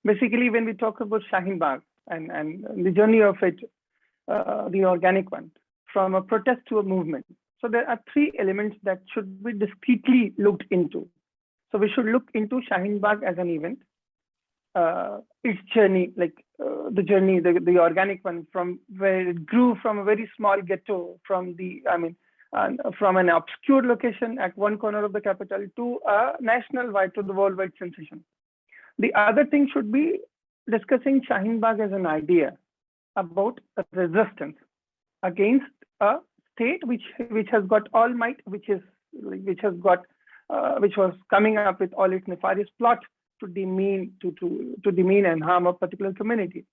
Basically, when we talk about Shaheen Bagh and the journey of it, the organic one, from a protest to a movement. So there are three elements that should be discreetly looked into. So we should look into Shaheen Bagh as an event, its journey, the journey, the organic one, from where it grew from a very small ghetto, from from an obscure location at one corner of the capital to a national-wide, to the worldwide sensation. The other thing should be discussing Shaheen Bagh as an idea about resistance against a state which has got all might, which was coming up with all its nefarious plot to demean and harm a particular community.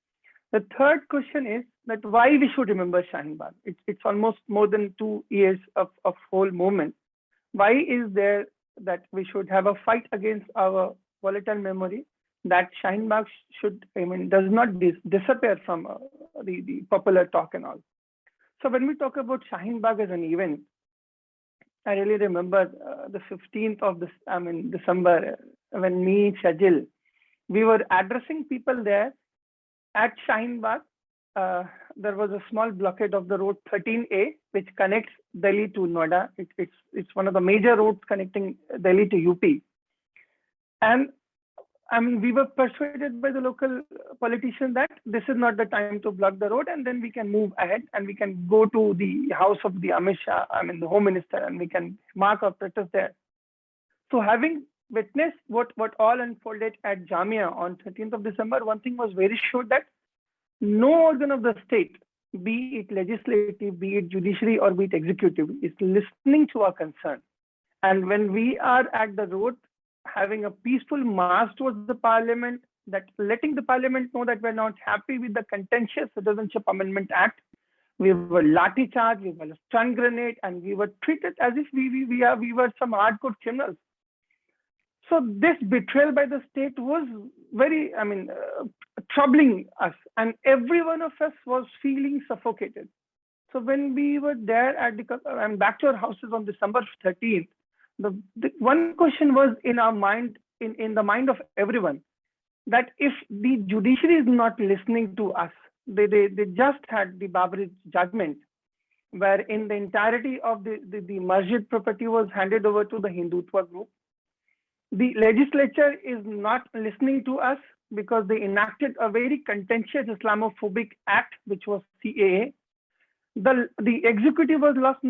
The third question is that why we should remember Shaheen Bagh. It's almost more than 2 years of whole movement. Why is there that we should have a fight against our volatile memory, that Shaheen Bagh does not disappear from the popular talk and all. So when we talk about Shaheen Bagh as an event, I really remember the 15th of December, when me, Shajil, we were addressing people there at Shaheen Bagh. There was a small blockade of the road 13A, which connects Delhi to Noida. It's one of the major roads connecting Delhi to UP. And we were persuaded by the local politician that this is not the time to block the road, and then we can move ahead and we can go to the house of the Amit Shah, the Home Minister, and we can mark our protest there. So having witnessed what all unfolded at Jamia on 13th of December, one thing was very sure, that no organ of the state, be it legislative, be it judiciary, or be it executive, is listening to our concern. And when we are at the road, having a peaceful march towards the parliament, that letting the parliament know that we're not happy with the contentious Citizenship Amendment Act, we were lathi charged, we were a stun grenade, and we were treated as if we were some hardcore criminals. So this betrayal by the state was very, troubling us, and every one of us was feeling suffocated. So when we were there at back to our houses on December 13th, the one question was in our mind, in the mind of everyone, that if the judiciary is not listening to us, they just had the Babri judgment, where in the entirety of the masjid property was handed over to the Hindutva group. The legislature is not listening to us because they enacted a very contentious Islamophobic act, which was CAA. The executive was not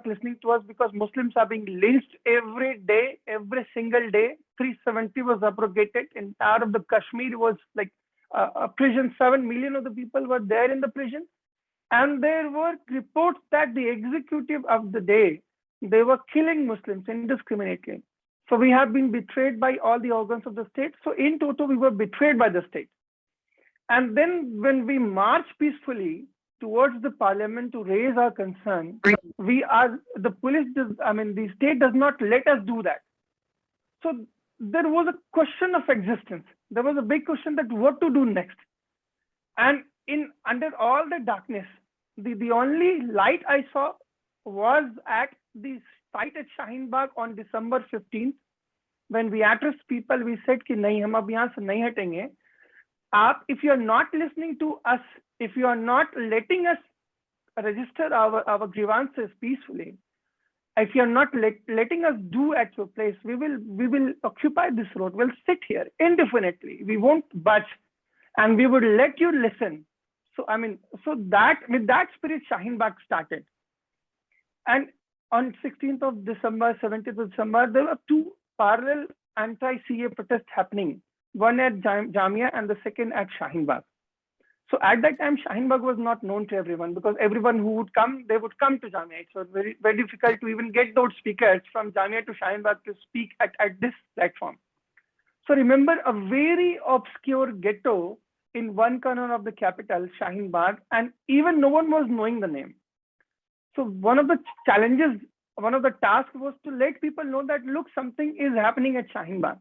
listening to us because Muslims are being lynched every day, every single day. 370 was abrogated. Entire of the Kashmir was like a prison. 7 million of the people were there in the prison. And there were reports that the executive of the day, they were killing Muslims indiscriminately. So we have been betrayed by all the organs of the state. So in total, we were betrayed by the state. And then when we march peacefully towards the parliament to raise our concern, the state does not let us do that. So there was a question of existence. There was a big question that what to do next. And under all the darkness, the only light I saw was at the site at Shaheen Bagh on December 15th, when we addressed people. We said कि नहीं, हम अब यहाँ से नहीं हटेंगे. If you are not listening to us, if you are not letting us register our grievances peacefully, if you are not letting us do at your place, we will occupy this road. We'll sit here indefinitely. We won't budge, and we would let you listen. So that with that spirit, Shaheen Bagh started. And on 16th of December, 17th of December, there were two parallel anti-CA protests happening. One at Jamia and the second at Shaheen Bagh. So at that time, Shaheen Bagh was not known to everyone, because everyone who would come, they would come to Jamia. It was very, very difficult to even get those speakers from Jamia to Shaheen Bagh to speak at this platform. So remember, a very obscure ghetto in one corner of the capital, Shaheen Bagh, and even no one was knowing the name. So one of the challenges, one of the tasks was to let people know that, look, something is happening at Shaheen Bagh.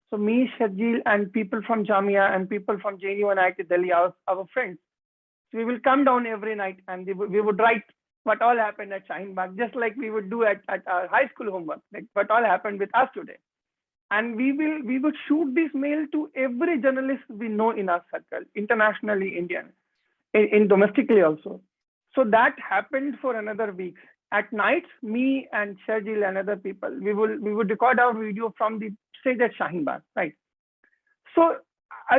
So me, Shajil, and people from Jamia and people from JNU and IIT Delhi, our friends, so we will come down every night and we would write what all happened at Shaheen Bagh, just like we would do at our high school homework, like what all happened with us today. And we would shoot this mail to every journalist we know in our circle, internationally, Indian, in domestically also. So that happened for another week. At night, me and Sharjil and other people, we would record our video from the stage at Shaheen Bagh, right? So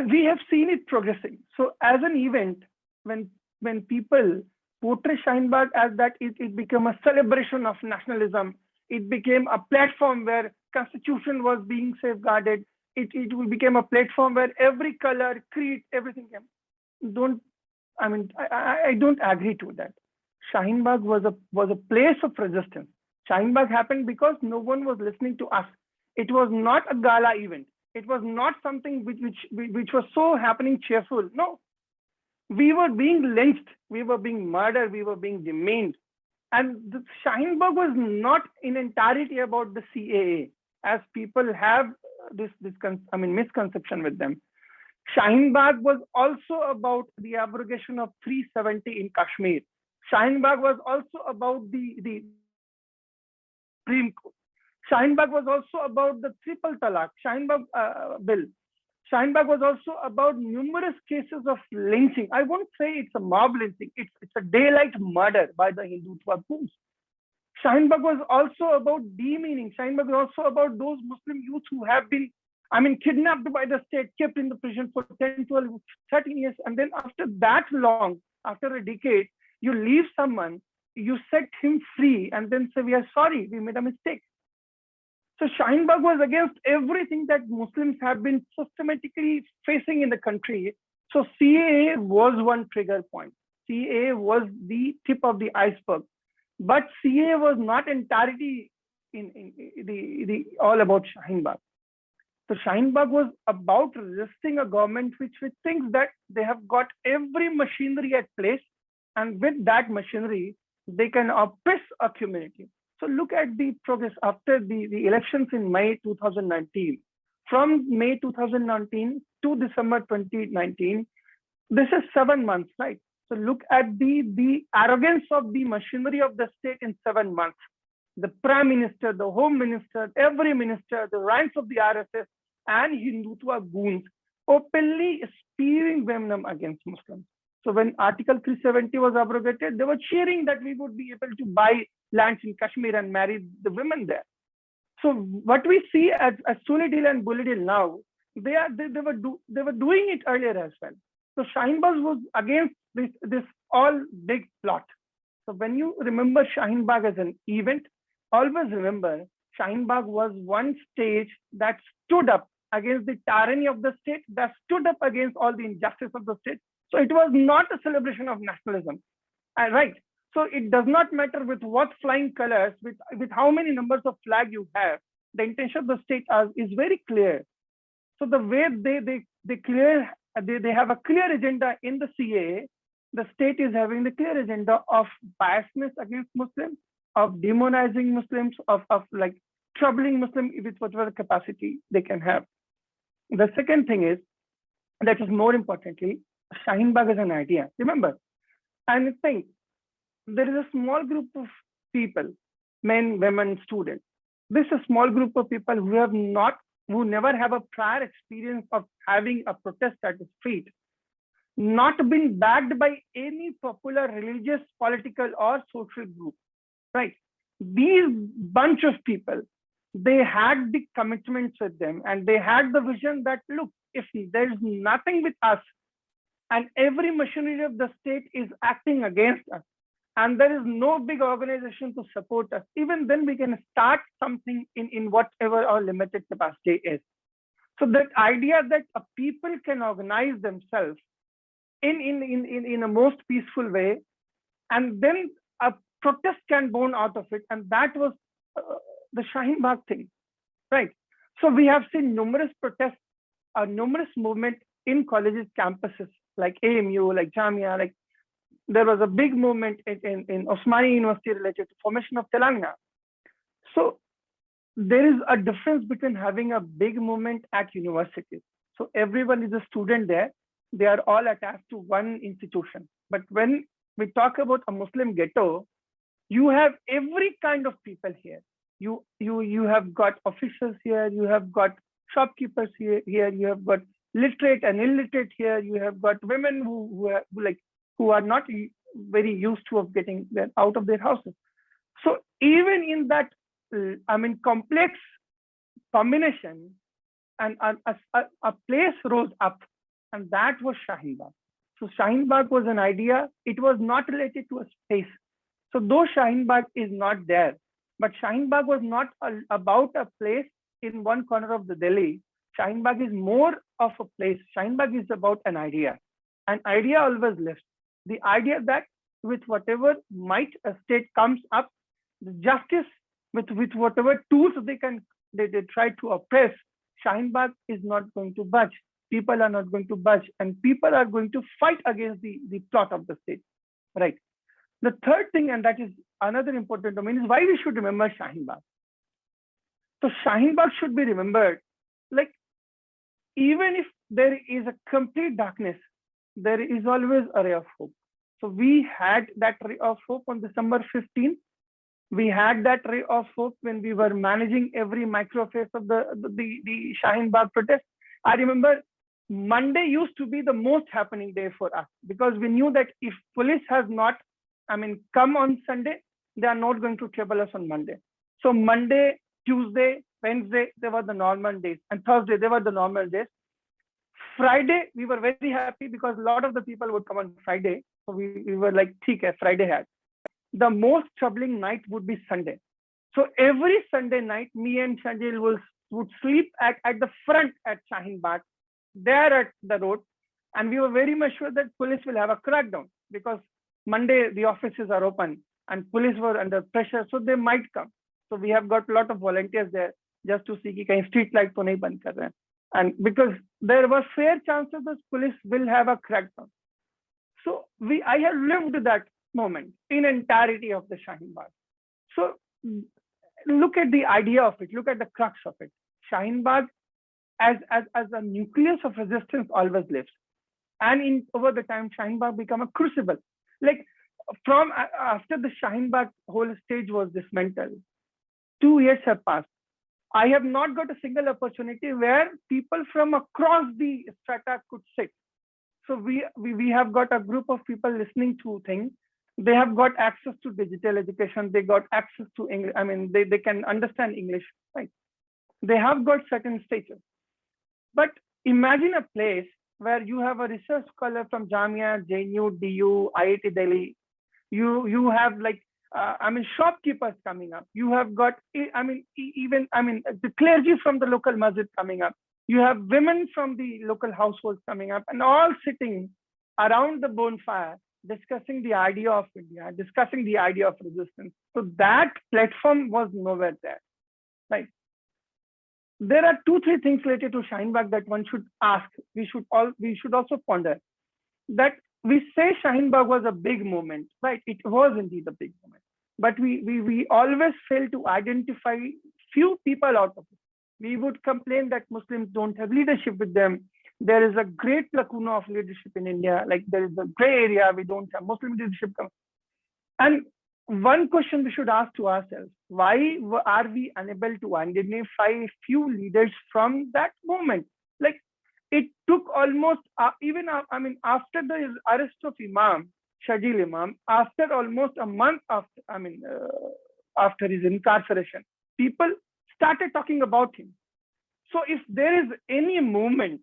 we have seen it progressing. So as an event, when people portray Shaheen Bagh as that, it became a celebration of nationalism. It became a platform where constitution was being safeguarded. It became a platform where every color, creed, everything came. I don't agree to that. Shaheen Bagh was a place of resistance. Shaheen Bagh happened because no one was listening to us. It was not a gala event. It was not something which was so happening cheerful. No, we were being lynched. We were being murdered. We were being demeaned. And the Shaheen Bagh was not in entirety about the CAA, as people have this misconception with them. Shaheen Bagh was also about the abrogation of 370 in Kashmir. Shaheen Bagh was also about the Supreme Court. Shaheen Bagh was also about the triple talaq, Shaheen Bagh bill. Shaheen Bagh was also about numerous cases of lynching. I won't say it's a mob lynching. It's a daylight murder by the Hindutva goons. Shaheen Bagh was also about demeaning. Shaheen Bagh was also about those Muslim youths who have been, kidnapped by the state, kept in the prison for 10, 12, 13 years. And then after that long, after a decade, you leave someone, you set him free, and then say, we are sorry, we made a mistake. So Shaheen Bagh was against everything that Muslims have been systematically facing in the country. So CAA was one trigger point. CAA was the tip of the iceberg. But CAA was not entirely in the all about Shaheen Bagh. So Shaheen Bagh was about resisting a government which thinks that they have got every machinery at place, and with that machinery, they can oppress a community. So look at the progress after the elections in May 2019. From May 2019 to December 2019, this is 7 months, right? So look at the arrogance of the machinery of the state in 7 months. The Prime Minister, the Home Minister, every minister, the ranks of the RSS and Hindutva goons openly spewing venom against Muslims. So when Article 370 was abrogated, they were cheering that we would be able to buy lands in Kashmir and marry the women there. So what we see as Sunni Deal and Bully Deal now, they were doing it earlier as well. So Shaheen Bagh was against this all big plot. So when you remember Shaheen Bagh as an event, always remember Shaheen Bagh was one stage that stood up against the tyranny of the state, that stood up against all the injustice of the state. So it was not a celebration of nationalism, right? So it does not matter with what flying colors, with how many numbers of flag you have. The intention of the state is very clear. So the way they have a clear agenda in the CAA, the state is having the clear agenda of biasness against Muslims, of demonizing Muslims, of like troubling Muslims with whatever capacity they can have. The second thing is, that is more importantly, Shaheen Bagh is an idea. Remember, and I think there is a small group of people, men, women, students. This is a small group of people who never have a prior experience of having a protest at the street, not been backed by any popular religious, political, or social group, right? These bunch of people, they had the commitments with them, and they had the vision that, look, if there is nothing with us, and every machinery of the state is acting against us, and there is no big organization to support us, even then we can start something in whatever our limited capacity is. So that idea that a people can organize themselves in a most peaceful way, and then a protest can born out of it, and that was the Shaheen Bagh thing, right? So we have seen numerous protests, numerous movement in colleges, campuses, like AMU, like Jamia, like there was a big movement in Osmani University related to formation of Telangana. So there is a difference between having a big movement at universities. So everyone is a student there. They are all attached to one institution. But when we talk about a Muslim ghetto, you have every kind of people here. You have got officials here, you have got shopkeepers here, you have got literate and illiterate here, you have got women who are not very used to of getting out of their houses. So even in that, complex combination, and a place rose up, and that was Shaheen Bagh. So Shaheen Bagh was an idea. It was not related to a space. So though Shaheen Bagh is not there, but Shaheen Bagh was not about a place in one corner of the Delhi. Shaheen Bagh is more of a place. Shaheen Bagh is about an idea. An idea always lives. The idea that with whatever might a state comes up, the justice with whatever tools they try to oppress, Shaheen Bagh is not going to budge. People are not going to budge, and people are going to fight against the plot of the state, right? The third thing, and that is another important domain, is why we should remember Shaheen Bagh. So Shaheen Bagh should be remembered, like, even if there is a complete darkness, there is always a ray of hope. So we had that ray of hope on December 15th. We had that ray of hope when we were managing every microphase of the Shaheen Bagh protest. I remember Monday used to be the most happening day for us, because we knew that if police has not, come on Sunday, they are not going to trouble us on Monday. So Monday, Tuesday, Wednesday, they were the normal days, and Thursday, they were the normal days. Friday, we were very happy because a lot of the people would come on Friday. So we were like, okay, Friday had. The most troubling night would be Sunday. So every Sunday night, me and Shanjil would sleep at the front at Shaheen Bagh, there at the road. And we were very much sure that police will have a crackdown, because Monday, the offices are open and police were under pressure, so they might come. So we have got a lot of volunteers there just to see कि street light to nahi band kar rahe hain. And because there were fair chances that police will have a crackdown. So I have lived that moment in entirety of the Shaheen Bagh. So look at the idea of it, look at the crux of it. Shaheen Bagh as a nucleus of resistance always lives. And over the time, Shaheen Bagh become a crucible. Like from after the Shaheen Bagh whole stage was dismantled, 2 years have passed. I have not got a single opportunity where people from across the strata could sit. So we have got a group of people listening to things. They have got access to digital education. They got access to English. They can understand English, right? They have got certain status. But imagine a place where you have a research scholar from Jamia, JNU, DU, IIT Delhi. You have shopkeepers coming up. You have got, the clergy from the local masjid coming up. You have women from the local households coming up, and all sitting around the bonfire, discussing the idea of India, discussing the idea of resistance. So that platform was nowhere there, right? There are 2-3 things related to Shaheen Bagh that one should ask. We should also ponder that. We say Shaheen Bagh was a big moment, right? It was indeed a big moment, but we always fail to identify few people out of it. We would complain that Muslims don't have leadership with them. There is a great lacuna of leadership in India. Like there is a gray area. We don't have Muslim leadership. And one question we should ask to ourselves: why are we unable to identify few leaders from that moment? Like it took almost after the arrest of Shajil Imam, after almost a month after his incarceration, people started talking about him. So if there is any movement,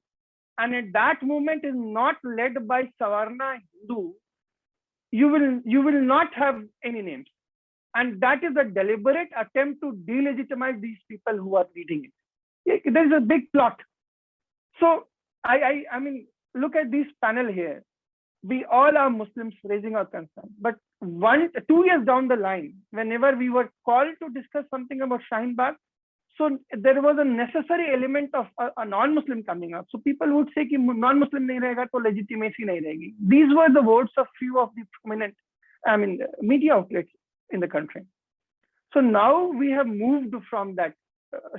and that movement is not led by Savarna Hindu, you will not have any names. And that is a deliberate attempt to delegitimize these people who are leading it. There is a big plot. So I look at this panel here. We all are Muslims raising our concern. But 2 years down the line, whenever we were called to discuss something about Shaheen Bagh, so there was a necessary element of a non-Muslim coming up. So people would say कि non-Muslim नहीं रहेगा तो legitimacy नहीं रहेगी. These were the words of few of the prominent media outlets in the country. So now we have moved from that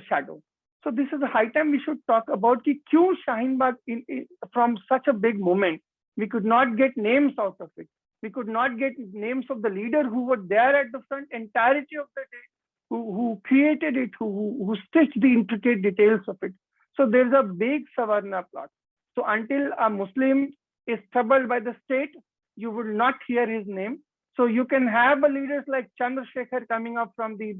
shadow. So this is a high time we should talk about कि क्यों Shaheen Bagh from such a big moment, we could not get names out of it. We could not get names of the leader who were there at the front entirety of the day, who created it, who stitched the intricate details of it. So there's a big Savarna plot. So until a Muslim is troubled by the state, you will not hear his name. So you can have a leaders like Chandrasekhar coming up from the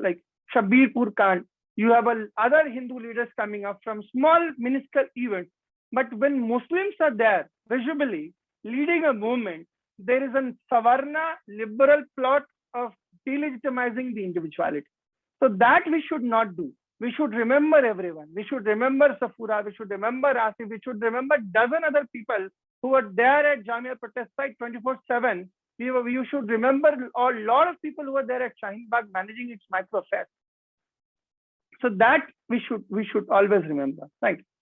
like Shabirpur Khan. You have other Hindu leaders coming up from small minuscule events. But when Muslims are there visibly leading a movement, there is a Savarna liberal plot of delegitimizing the individuality. So that we should not do. We should remember everyone. We should remember Safura. We should remember Asif. We should remember dozen other people who were there at Jamia protest site 24/7. You should remember a lot of people who were there at Shaheen Bagh managing its micro affairs. So that we should always remember. Thank you.